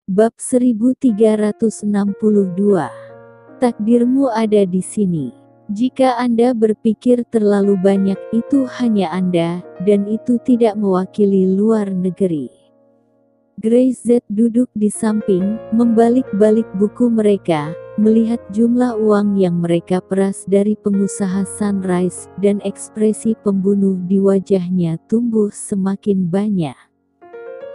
Bab 1362. Takdirmu ada di sini. Jika Anda berpikir terlalu banyak, itu hanya Anda, dan itu tidak mewakili luar negeri. Grace Z duduk di samping, membalik-balik buku mereka, melihat jumlah uang yang mereka peras dari pengusaha Sunrise, dan ekspresi pembunuh di wajahnya tumbuh semakin banyak.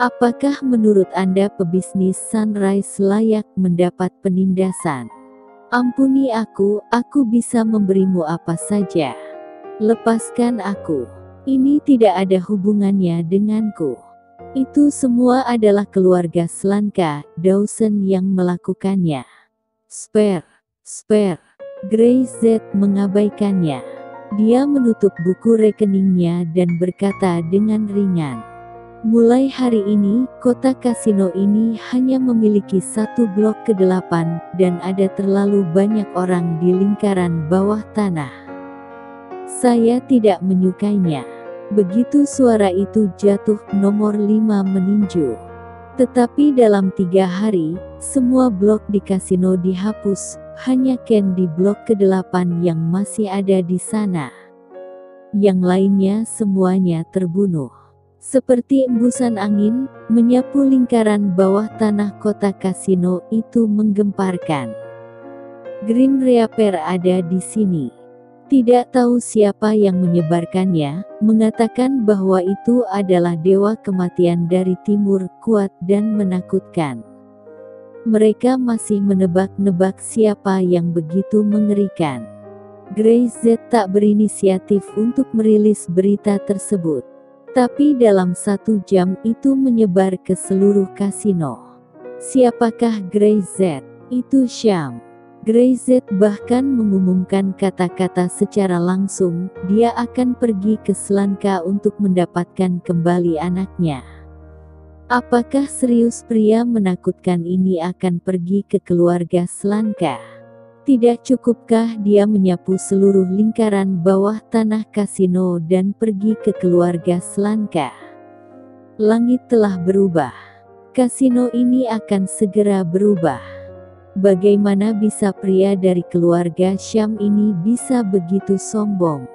Apakah menurut Anda pebisnis Sunrise layak mendapat penindasan? Ampuni aku bisa memberimu apa saja. Lepaskan aku. Ini tidak ada hubungannya denganku. Itu semua adalah keluarga Slanka, Dawson yang melakukannya. Spare. Grace Z mengabaikannya. Dia menutup buku rekeningnya dan berkata dengan ringan. Mulai hari ini, kota kasino ini hanya memiliki satu blok ke-8, dan ada terlalu banyak orang di lingkaran bawah tanah. Saya tidak menyukainya. Begitu suara itu jatuh, nomor 5 meninju. Tetapi dalam 3 hari, semua blok di kasino dihapus, hanya Ken di blok ke-8 yang masih ada di sana. Yang lainnya semuanya terbunuh. Seperti embusan angin, menyapu lingkaran bawah tanah kota kasino itu menggemparkan. Grim Reaper ada di sini. Tidak tahu siapa yang menyebarkannya, mengatakan bahwa itu adalah dewa kematian dari timur, kuat dan menakutkan. Mereka masih menebak-nebak siapa yang begitu mengerikan. Grace Z tak berinisiatif untuk merilis berita tersebut. Tapi dalam 1 jam itu menyebar ke seluruh kasino. Siapakah Grace Z? Itu Syam. Grace Z bahkan mengumumkan kata-kata secara langsung, dia akan pergi ke Slanka untuk mendapatkan kembali anaknya. Apakah serius pria menakutkan ini akan pergi ke keluarga Slanka? Tidak cukupkah dia menyapu seluruh lingkaran bawah tanah kasino dan pergi ke keluarga Slanka? Langit telah berubah. Kasino ini akan segera berubah. Bagaimana bisa pria dari keluarga Syam ini bisa begitu sombong?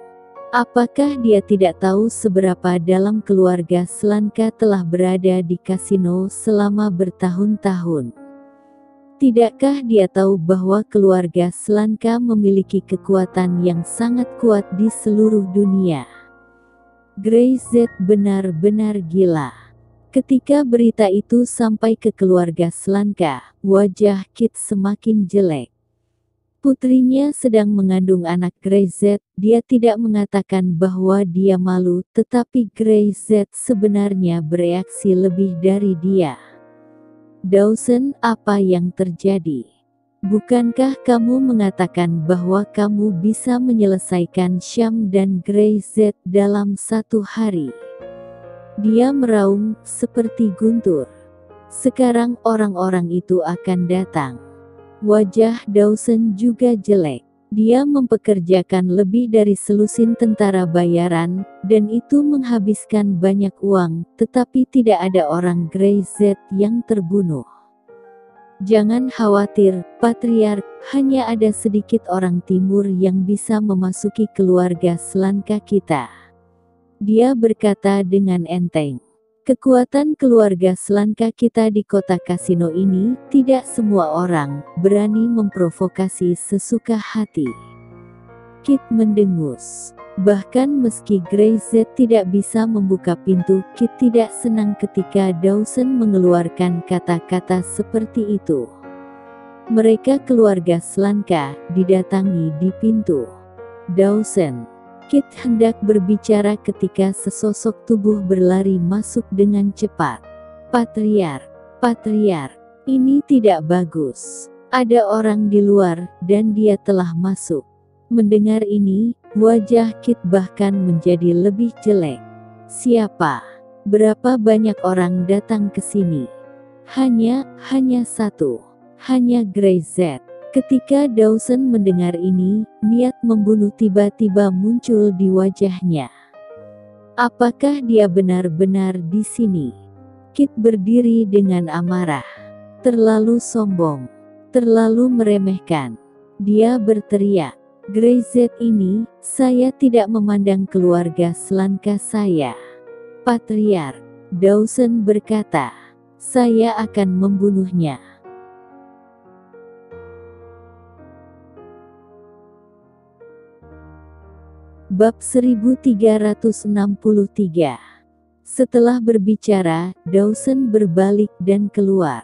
Apakah dia tidak tahu seberapa dalam keluarga Slanka telah berada di kasino selama bertahun-tahun? Tidakkah dia tahu bahwa keluarga Slanka memiliki kekuatan yang sangat kuat di seluruh dunia? Grace Z benar-benar gila. Ketika berita itu sampai ke keluarga Slanka, wajah Kit semakin jelek. Putrinya sedang mengandung anak Grace Z, dia tidak mengatakan bahwa dia malu, tetapi Grace Z sebenarnya bereaksi lebih dari dia. Dawson, apa yang terjadi? Bukankah kamu mengatakan bahwa kamu bisa menyelesaikan Syam dan Grace Z dalam 1 hari? Dia meraung, seperti guntur. Sekarang orang-orang itu akan datang. Wajah Dawson juga jelek. Dia mempekerjakan lebih dari selusin tentara bayaran, dan itu menghabiskan banyak uang, tetapi tidak ada orang Grace Z yang terbunuh. Jangan khawatir, Patriark, hanya ada sedikit orang timur yang bisa memasuki keluarga Slanka kita. Dia berkata dengan enteng. Kekuatan keluarga Slanka kita di kota kasino ini, tidak semua orang berani memprovokasi sesuka hati. Kit mendengus. Bahkan meski Grace Z tidak bisa membuka pintu, Kit tidak senang ketika Dawson mengeluarkan kata-kata seperti itu. Mereka keluarga Slanka, didatangi di pintu. Dawson. Kit hendak berbicara ketika sesosok tubuh berlari masuk dengan cepat. Patriark, ini tidak bagus. Ada orang di luar, dan dia telah masuk. Mendengar ini, wajah Kit bahkan menjadi lebih jelek. Siapa? Berapa banyak orang datang ke sini? Hanya 1. Hanya Grace Z. Ketika Dawson mendengar ini, niat membunuh tiba-tiba muncul di wajahnya. Apakah dia benar-benar di sini? Kit berdiri dengan amarah. Terlalu sombong. Terlalu meremehkan. Dia berteriak. Grey Z ini, saya tidak memandang keluarga Slanka saya. Patriark Dawson berkata, saya akan membunuhnya. Bab 1363. Setelah berbicara, Dawson berbalik dan keluar.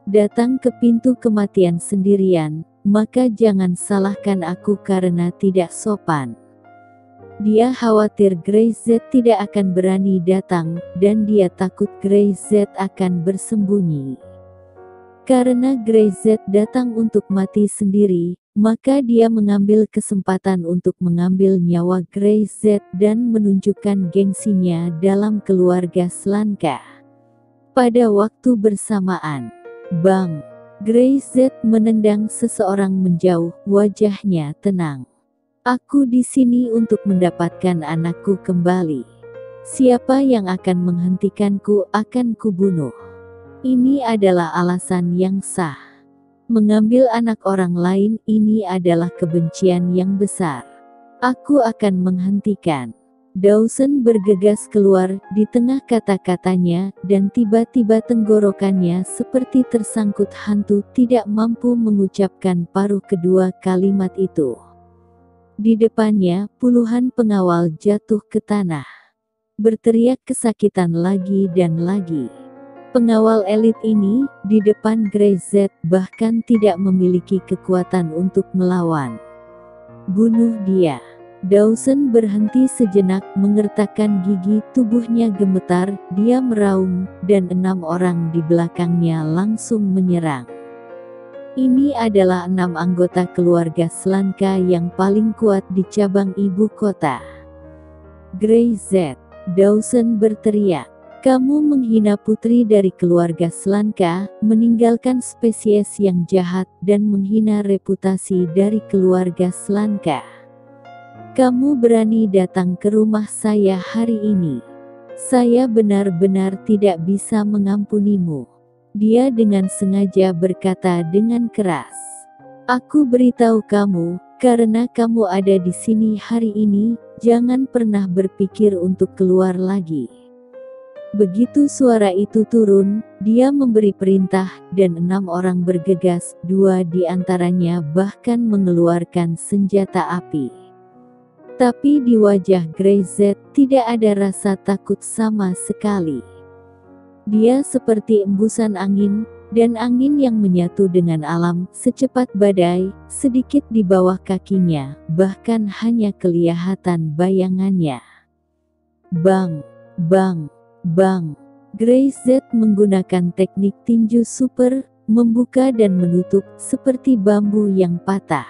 Datang ke pintu kematian sendirian, maka jangan salahkan aku karena tidak sopan. Dia khawatir Grey Z tidak akan berani datang, dan dia takut Grey Z akan bersembunyi. Karena Grey Z datang untuk mati sendiri, maka dia mengambil kesempatan untuk mengambil nyawa Grey Z dan menunjukkan gengsinya dalam keluarga Slanka. Pada waktu bersamaan, bang! Grey Z menendang seseorang menjauh, wajahnya tenang. Aku di sini untuk mendapatkan anakku kembali. Siapa yang akan menghentikanku akan kubunuh. Ini adalah alasan yang sah. Mengambil anak orang lain ini adalah kebencian yang besar. Aku akan menghentikan. Dawson bergegas keluar di tengah kata-katanya, dan tiba-tiba tenggorokannya seperti tersangkut hantu tidak mampu mengucapkan paruh kedua kalimat itu. Di depannya, puluhan pengawal jatuh ke tanah. Berteriak kesakitan lagi dan lagi. Pengawal elit ini, di depan Grey Z, bahkan tidak memiliki kekuatan untuk melawan. Bunuh dia. Dawson berhenti sejenak, mengertakkan gigi, tubuhnya gemetar, dia meraung, dan 6 orang di belakangnya langsung menyerang. Ini adalah 6 anggota keluarga Slanka yang paling kuat di cabang ibu kota. Grey Z, Dawson berteriak. Kamu menghina putri dari keluarga Slanka, meninggalkan spesies yang jahat, dan menghina reputasi dari keluarga Slanka. Kamu berani datang ke rumah saya hari ini. Saya benar-benar tidak bisa mengampunimu. Dia dengan sengaja berkata dengan keras. Aku beritahu kamu, karena kamu ada di sini hari ini, jangan pernah berpikir untuk keluar lagi. Begitu suara itu turun, dia memberi perintah, dan 6 orang bergegas, 2 di antaranya bahkan mengeluarkan senjata api. Tapi di wajah Grey Z tidak ada rasa takut sama sekali. Dia seperti embusan angin, dan angin yang menyatu dengan alam, secepat badai, sedikit di bawah kakinya, bahkan hanya kelihatan bayangannya. Bang! Bang! Bang! Grey Z menggunakan teknik tinju super, membuka dan menutup, seperti bambu yang patah.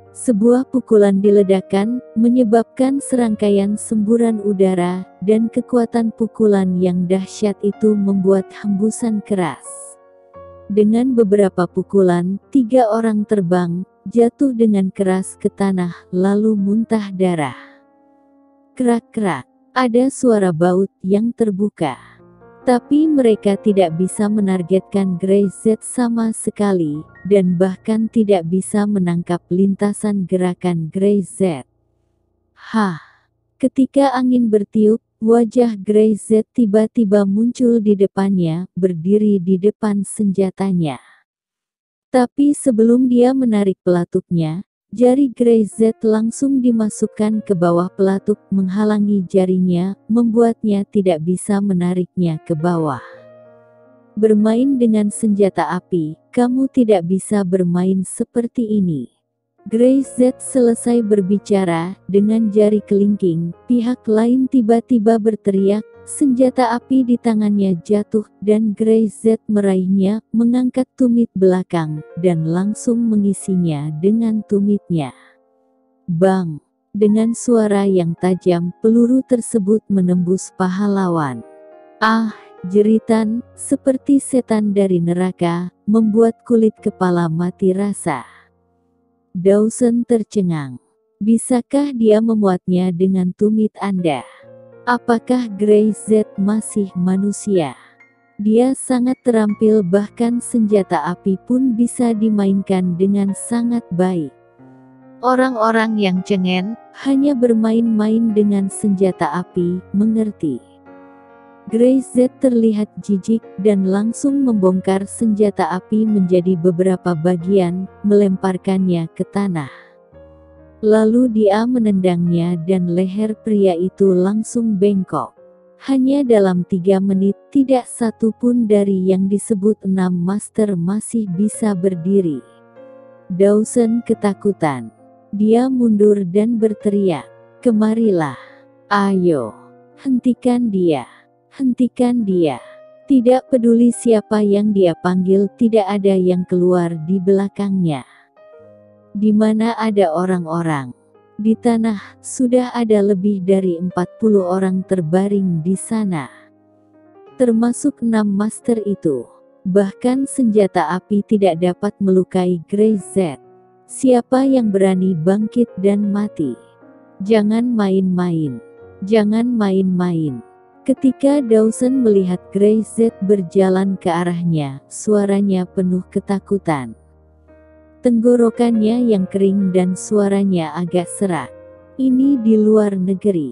Sebuah pukulan diledakkan, menyebabkan serangkaian semburan udara, dan kekuatan pukulan yang dahsyat itu membuat hembusan keras. Dengan beberapa pukulan, 3 orang terbang, jatuh dengan keras ke tanah, lalu muntah darah. Kerak-kerak, ada suara baut yang terbuka. Tapi mereka tidak bisa menargetkan Grey Z sama sekali, dan bahkan tidak bisa menangkap lintasan gerakan Grey Z. Hah! Ketika angin bertiup, wajah Grey Z tiba-tiba muncul di depannya, berdiri di depan senjatanya. Tapi sebelum dia menarik pelatuknya, jari Grey Z langsung dimasukkan ke bawah pelatuk, menghalangi jarinya, membuatnya tidak bisa menariknya ke bawah. Bermain dengan senjata api, kamu tidak bisa bermain seperti ini. Grey Z selesai berbicara, dengan jari kelingking, pihak lain tiba-tiba berteriak, senjata api di tangannya jatuh, dan Grey Z meraihnya, mengangkat tumit belakang, dan langsung mengisinya dengan tumitnya. Bang! Dengan suara yang tajam, peluru tersebut menembus paha lawan. Ah! Jeritan, seperti setan dari neraka, membuat kulit kepala mati rasa. Dawson tercengang. Bisakah dia memuatnya dengan tumit Anda? Apakah Grey Z masih manusia? Dia sangat terampil, bahkan senjata api pun bisa dimainkan dengan sangat baik. Orang-orang yang cengen, hanya bermain-main dengan senjata api, mengerti. Greyz terlihat jijik, dan langsung membongkar senjata api menjadi beberapa bagian, melemparkannya ke tanah. Lalu dia menendangnya dan leher pria itu langsung bengkok. Hanya dalam 3 menit, tidak satu pun dari yang disebut 6 master masih bisa berdiri. Dawson ketakutan. Dia mundur dan berteriak, "Kemarilah. Ayo. Hentikan dia. Hentikan dia." Tidak peduli siapa yang dia panggil, tidak ada yang keluar di belakangnya. Di mana ada orang-orang. Di tanah, sudah ada lebih dari 40 orang terbaring di sana. Termasuk 6 master itu. Bahkan senjata api tidak dapat melukai Greyz. Siapa yang berani bangkit dan mati? Jangan main-main. Jangan main-main. Ketika Dawson melihat Greyz berjalan ke arahnya, suaranya penuh ketakutan. Tenggorokannya yang kering dan suaranya agak serak. Ini di luar negeri.